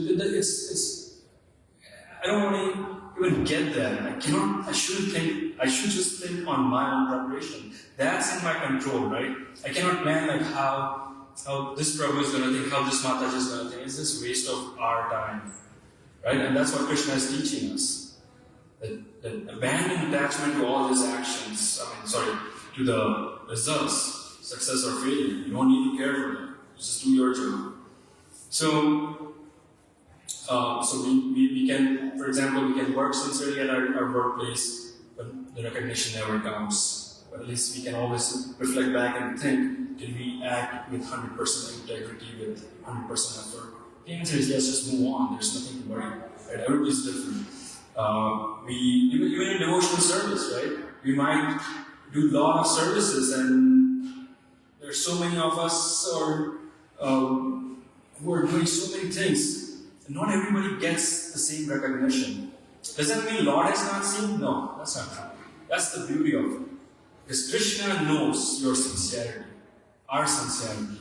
I don't want to even get that. I should just think on my own preparation. That's in my control, right? I cannot plan like how this Prabhu is going to think, how this Mataji is going to think. It's just waste of our time, right? And that's what Krishna is teaching us. That abandon attachment to all his actions, to the results, success or failure. You don't need to care for them. Just do your job. So we can, for example, we can work sincerely at our workplace, but the recognition never comes. But at least we can always reflect back and think, did we act with 100% integrity, with 100% effort? The answer is yes, just move on. There's nothing to worry about. Right? Everybody's different. Even in devotional service, right? We might do a lot of services, and there's so many of us who are doing so many things, and not everybody gets the same recognition. Does that mean Lord has not seen? No, that's not true. That's the beauty of it. Because Krishna knows your sincerity, our sincerity.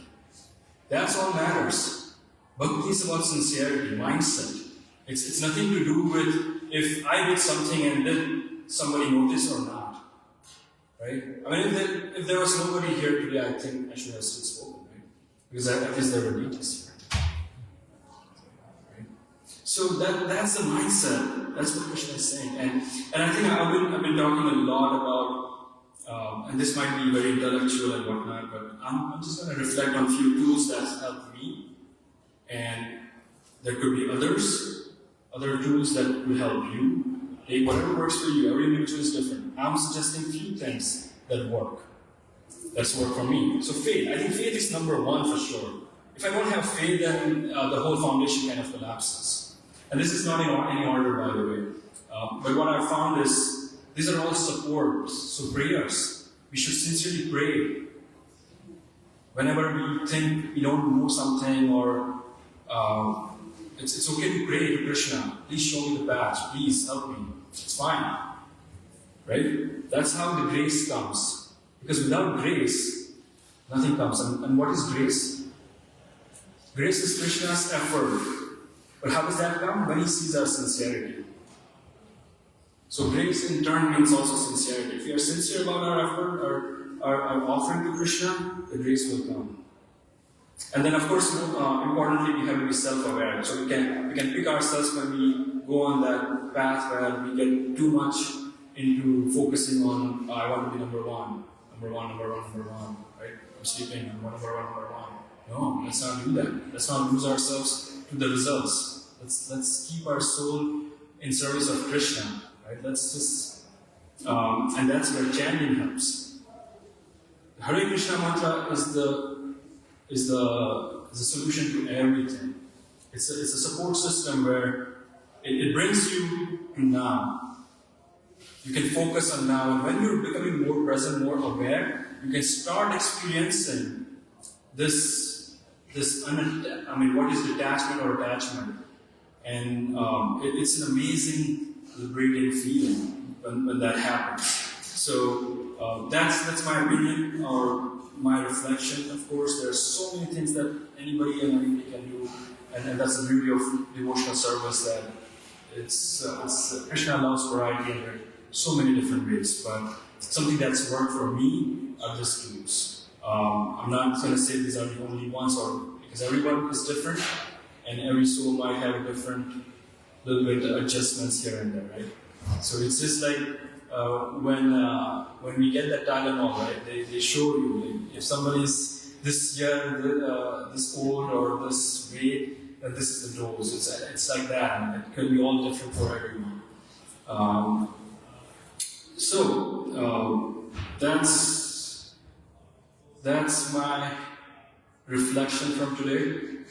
That's all matters. Bhakti is about sincerity, mindset. It's nothing to do with if I did something and did somebody notice or not. Right? I mean, if there was nobody here today, I think I should have still spoken, right? Because at least there were devotees here. Right? So that's the mindset. That's what Krishna is saying. And I think I've been talking a lot about, and this might be very intellectual and whatnot, but I'm just going to reflect on a few tools that helped me. And there could be other tools that will help you. Take whatever works for you. Every individual is different. I'm suggesting few things that work. That's work for me. So faith. I think faith is number one for sure. If I don't have faith, then the whole foundation kind of collapses. And this is not in any order, by the way. But what I found is, these are all supports. So prayers. We should sincerely pray. Whenever we think we don't know something or it's okay to pray to Krishna. Please show me the path. Please help me. It's fine. Right? That's how the grace comes. Because without grace, nothing comes. And what is grace? Grace is Krishna's effort. But how does that come? When he sees our sincerity. So grace in turn means also sincerity. If we are sincere about our effort or our offering to Krishna, the grace will come. And then, of course, importantly, we have to be self-aware. So we can pick ourselves when we go on that path where we get too much into focusing on, I want to be number one, right? I'm sleeping, number one. No, let's not do that. Let's not lose ourselves to the results. Let's keep our soul in service of Krishna, right? Let's just, and that's where chanting helps. The Hare Krishna mantra is the solution to everything. It's a support system where it brings you to now. You can focus on now, and when you're becoming more present, more aware, you can start experiencing this what is detachment or attachment? And it's an amazing, liberating feeling when that happens. So that's my opinion or my reflection. Of course, there are so many things that anybody can do, and that's the beauty of devotional service. That it's Krishna allows variety and there are so many different ways. But something that's worked for me are these tools. I'm not going to say these are the only ones, because everyone is different, and every soul might have a different little bit adjustments here and there, right? So it's just like when we get that Tylenol, right? They show you like, if somebody's this young, this old, or this weight, then this is the dose. It's like that, and it can be all different for everyone. That's my reflection from today,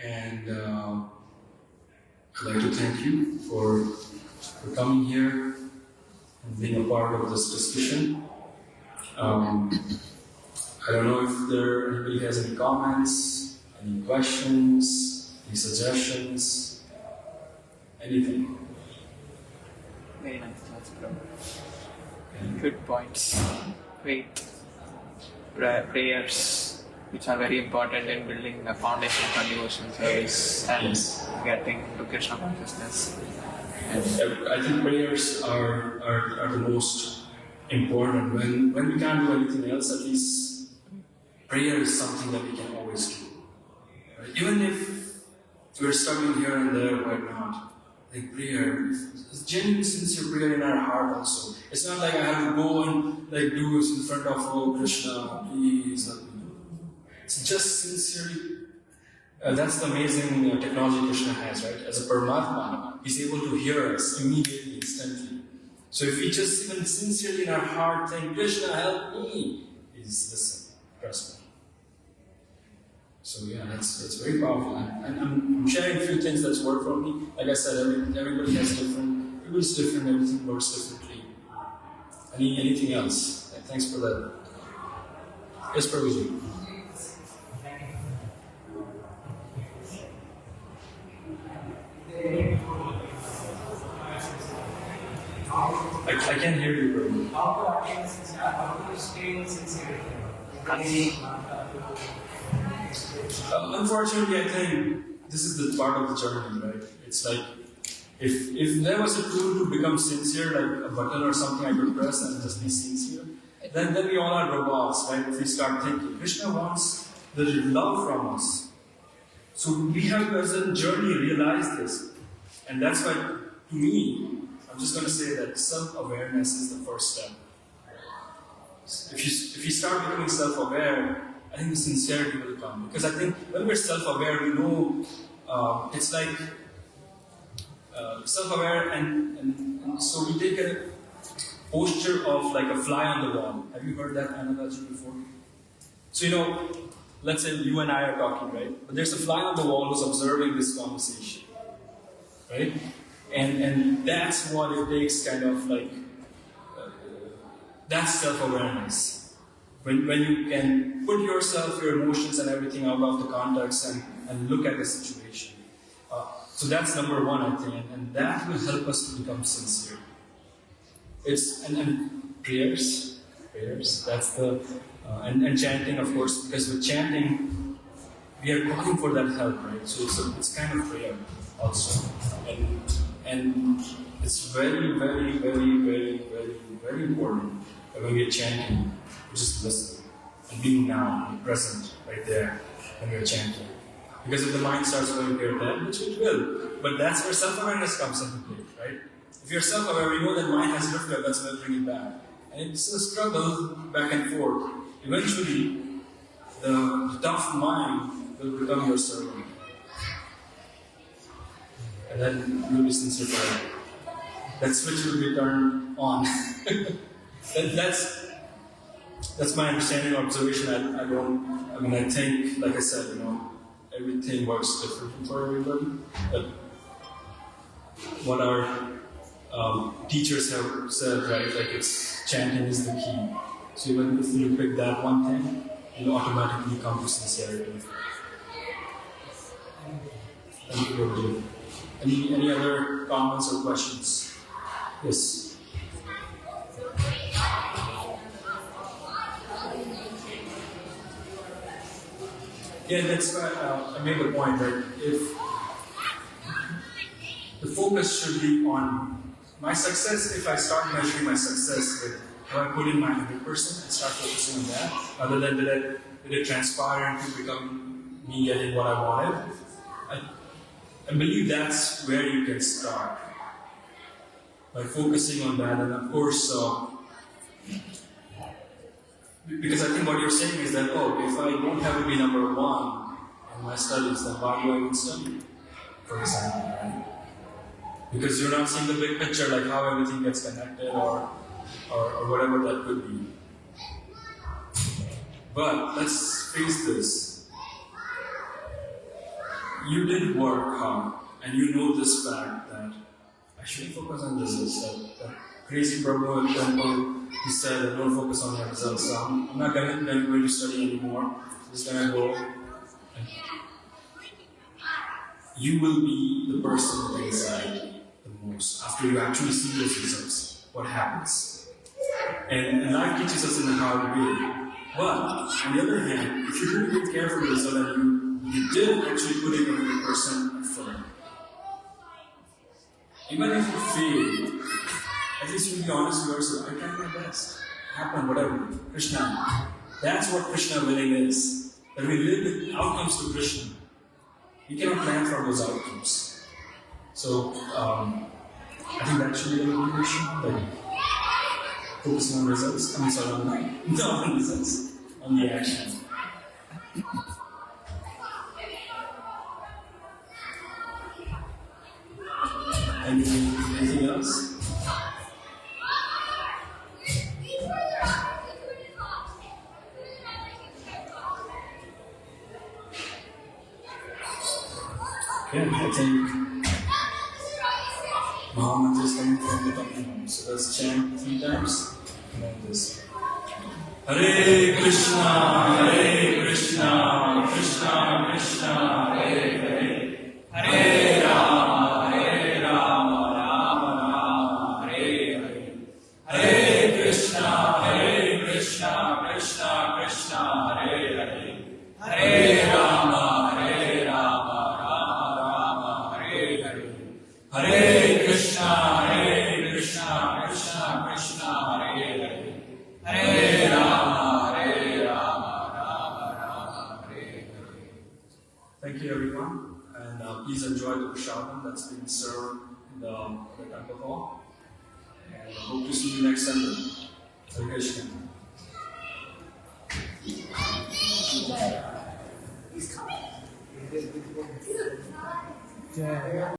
and I'd like to thank you for coming here and being a part of this discussion. I don't know if anybody has any comments, any questions, any suggestions, anything. Very nice thoughts, Prabhu. Good points. Great prayers, which are very important in building a foundation for devotion service and getting to Krishna consciousness. I think prayers are the most important. When we can't do anything else, at least prayer is something that we can always do. Right? Even if we're struggling here and there, why not? Like prayer, it's genuine, sincere prayer in our heart also. It's not like I have to go and do it in front of, oh Krishna, please let me do. It's just sincerely. That's the amazing technology Krishna has, right? As a Paramatma, he's able to hear us immediately, instantly. So if we just even sincerely in our heart think, Krishna, help me, he's listen, trust me. So yeah, that's very powerful. And I'm sharing a few things that's worked for me. Like I said, everybody has everybody's different, everything works differently. Anything else? Thanks for that. Yes, Prabhuji. I can't hear you, bro. How to stay in sincerity? Unfortunately, I think this is the part of the journey, right? It's like if there was a tool to become sincere, like a button or something I could press and just be sincere, then we all are robots, right? If we start thinking, Krishna wants the love from us. So we have to, as a journey, realize this. And that's why, to me, I'm just going to say that self-awareness is the first step. If you start becoming self-aware, I think the sincerity will come. Because I think when we're self-aware, we know it's like self-aware, and so we take a posture of like a fly on the wall. Have you heard that analogy before? So let's say you and I are talking, right? But there's a fly on the wall who's observing this conversation, right? And that's what it takes, kind of like that's self-awareness. When you can put yourself, your emotions and everything out of the context and look at the situation. So that's number one, I think, and that will help us to become sincere. And prayers. That's the and chanting, of course, because with chanting we are calling for that help, right? So it's kind of prayer also, and it's very, very, very, very, very, very important that when we are chanting, we just listen and being now, be present right there when we are chanting. Because if the mind starts going here, then which it will, but that's where self-awareness comes into play, right? If you're self-aware, we know that mind has drifted, that's where bring it back. And it's a struggle back and forth. Eventually, the tough mind will become your servant. And then you'll be sincere forever. That switch will be turned on. That's my understanding or observation. I think, like I said, everything works differently for everybody. But what our teachers have said, right, like it's chanting is the key. So even if you pick that one thing, you'll automatically come to sincerity. Thank you, Prabhuji. Any other comments or questions? Yes. Yeah, that's why I made the point, right? If the focus should be on my success, if I start measuring my success with how I put in my 100% and start focusing on that, other than did it transpire into become me getting what I wanted, I believe that's where you can start. By focusing on that, and of course, because I think what you're saying is that, if I don't have to be number one in my studies, then why do I even study? For example, right? Because you're not seeing the big picture, like how everything gets connected or whatever that could be. But let's face this. You did work hard, and you know this fact that I shouldn't focus on results. That crazy Prabhu at temple, he said, don't focus on your results. So I'm not going to study anymore. I'm just going to go. You will be the person with anxiety the most after you actually see those results. What happens? And life teaches us in a hard way. But on the other hand, if you really care for the result and you did actually put in 100% effort, even if you fail, at least you'll be honest with yourself. I tried my best. Happen, whatever. Krishna. That's what Krishna willing is. That we live with outcomes to Krishna. We cannot plan for those outcomes. So, I think that should be the motivation. Like, focusing on results. Not on results. On the action. Anything else? Okay, I think Muhammad is coming from the Bhakti. So let's chant 3 times and then this. Hare Krishna, Krishna Krishna, Hare Hare, Hare Rama, Rama Rama, Hare Hare. Hare Krishna, Krishna Krishna, Hare Hare, Hare Rama, Rama Rama, Hare Hare, Hare Krishna, Krishna Krishna, Hare Hare, Hare Rama, Rama Hare Hare. Thank you, everyone, and please enjoy the prasadam that's being served in the temple hall. And I hope to see you next Sunday. Hare Krishna. He's coming.